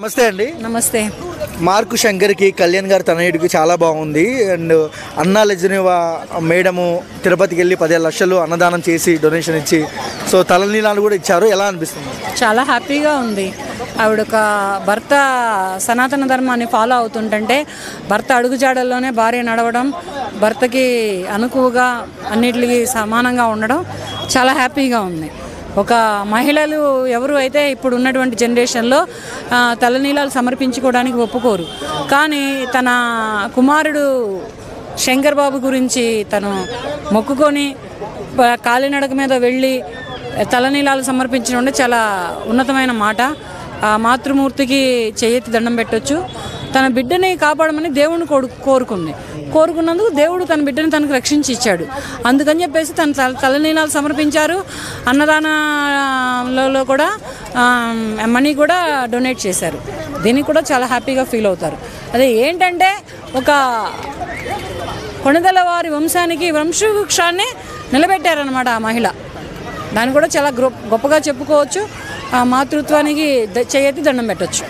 నమస్తే అండి. నమస్తే. మార్కు శంకర్కి కళ్యాణ్ గారు తనయుడికి చాలా బాగుంది. అండ్ అన్నా లెజనివా మేడము తిరుపతికి వెళ్ళి 15 లక్షలు అన్నదానం చేసి డొనేషన్ ఇచ్చి సో తలనీలాలు కూడా ఇచ్చారు. ఎలా అనిపిస్తుంది? చాలా హ్యాపీగా ఉంది. ఆవిడ ఒక భర్త సనాతన ధర్మాన్ని ఫాలో అవుతుంటే భర్త అడుగుజాడల్లోనే భార్య నడవడం, భర్తకి అనుకువగా అన్నిటికీ సమానంగా ఉండడం చాలా హ్యాపీగా ఉంది. ఒక మహిళలు ఎవరు అయితే ఇప్పుడు ఉన్నటువంటి జనరేషన్లో తలనీలాలు సమర్పించుకోవడానికి ఒప్పుకోరు. కానీ తన కుమారుడు శంకర్ బాబు గురించి తను మొక్కుకొని కాలినడక మీద వెళ్ళి తలనీలాలు సమర్పించడం చాలా ఉన్నతమైన మాట. ఆ మాతృమూర్తికి చేయెత్తి దండం పెట్టొచ్చు. తన బిడ్డని కాపాడమని దేవుడిని కోరుకున్నందుకు దేవుడు తన బిడ్డని తనకు రక్షించి ఇచ్చాడు. అందుకని చెప్పేసి తన తలనీలాలు సమర్పించారు. అన్నదానంలో కూడా మనీ కూడా డొనేట్ చేశారు. దీనికి కూడా చాలా హ్యాపీగా ఫీల్ అవుతారు. అదే ఏంటంటే ఒక కొణిదెల వారి వంశానికి వంశవృక్షాన్ని నిలబెట్టారనమాట ఆ మహిళ. దాన్ని కూడా చాలా గొప్పగా చెప్పుకోవచ్చు. ఆ మాతృత్వానికి చేయెత్తి దండం పెట్టవచ్చు.